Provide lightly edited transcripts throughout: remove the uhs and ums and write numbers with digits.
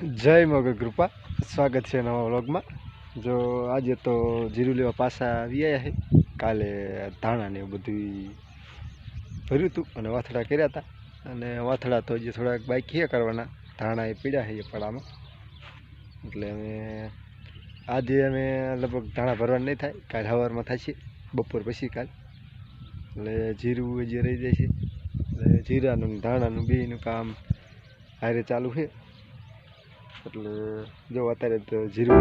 जय मोगल कृपा। स्वागत है नवा व्लॉग में। जो आज तो जीरु लेवा पासा आवी आया है। काले धाणा ने बधु भर्यु हतुं अने वाथड़ा कर्या हता अने वाथड़ा तो हजी थोड़ा बाकी है करवाना। धाणा ए पीड़ा है पड़ा में एटले अमे आज अमे लगभग धाणा भरवा नहीं थाय। काल सवारमां थशे बपोर पछी काल एटले जीरु हजी रही जाय छे। एटले जीरानुं धाणानुं बेयनुं काम हारे चालू है। એટલે જો અત્યારે તો જીરું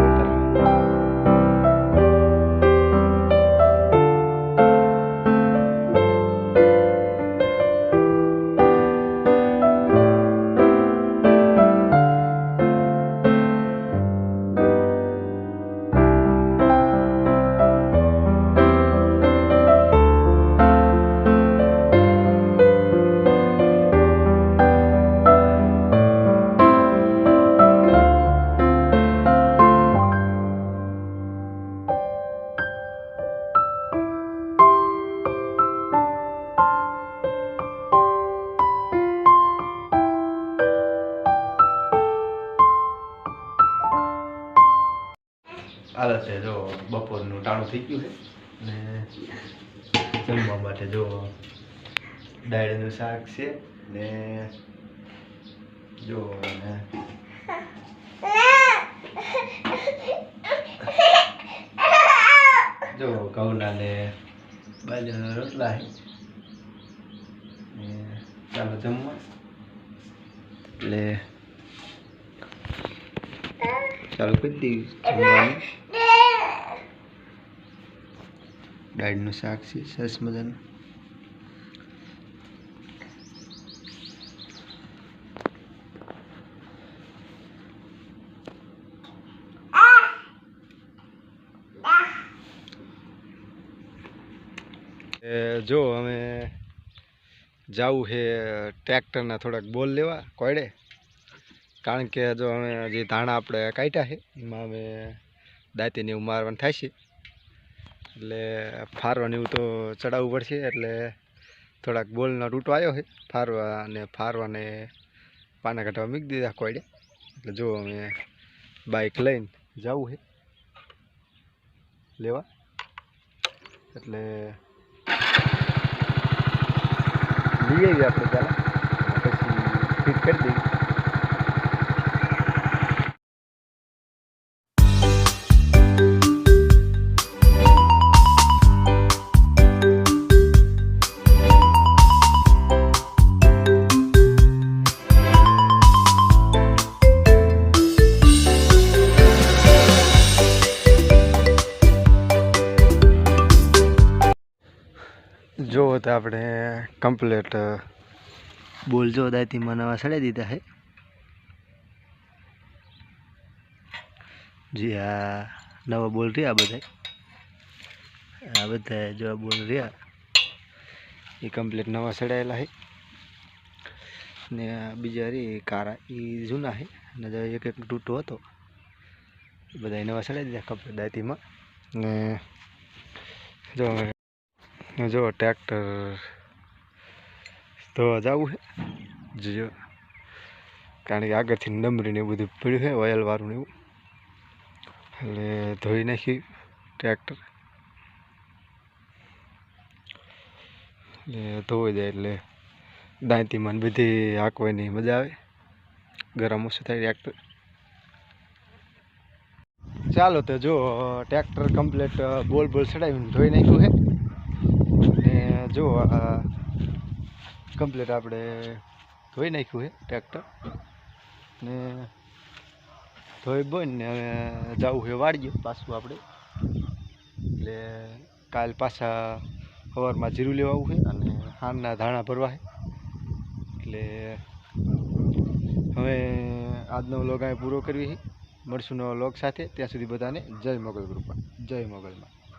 हालत है। जो बपोरનું ટાણું થઈ ગયું છે ને જમવા માટે જો દાળનું શાક છે ને જો જો ઘઉંના ને બાજરાના રોટલા છે ને ચાલો જમવા। એટલે ચાલો કરી દઈએ જમવાનું। દાળનું શાક છે સરસ મજાનું। जो हमें जाऊ है ट्रेक्टर ना थोड़ा बोल लेवा कोयड़े। कारण के जो हमें जे धाणा आपणे काट्या है एमां हमें दांती ने मारवानुं थाय छे એટલે ફારવાને એવું તો ચડાવવું પડશે। એટલે થોડાક બોલનો રૂટો આવ્યો છે ફારવાને પાના કાઢવા મૂકી દીધા કોયડે। એટલે જો અમે બાઇક લઈને જવું છે લેવા। એટલે લઈ આવીએ આપણે પહેલાં પછી ફિટ કરી દઈએ। जो तो आपने कम्प्लीट बोल जो दायती में नवा सड़ा दीधा है जी। आ नवा बोल रहा बधा जो बोल रहा ये कम्प्लीट नवा सड़ायेला है ने बीजा रे कारा ये जूना है ने जो एक एक टूटो हतो बधा नवा सड़ाई दीधा कम्प्लीट दायती में ने जो ट्रेक्टर तो जाऊ है जो कारण के आगे थी डमरी ने बधु पड़ू है वयलवारू ने एटले धोई नाखी ट्रेक्टर धोई जाए एटले दांती में बधी हांकवानी मजा आवे। गरम ओछुं थाय ट्रेक्टर। चालो तो जो ट्रेक्टर कम्प्लीट बोल बोल चढ़ावी धोई नाख्युं है ने जो कम्प्लीट आपणे धोई नाख्युं है ट्रेक्टर ने धोई बोईने हवे जावुं है वाड़ीए पाछुं आपणे। એટલે काल पाछा सवारमां जीरुं लेवा आवुं है अने हांजना धाणा भरवा है। એટલે હવે આજનો વ્લોગ અહીં પૂરો કરવી। મળશું નવા વ્લોગ સાથે। ત્યાં સુધી બધાને જય મોગલ કૃપા। જય મોગલમાં।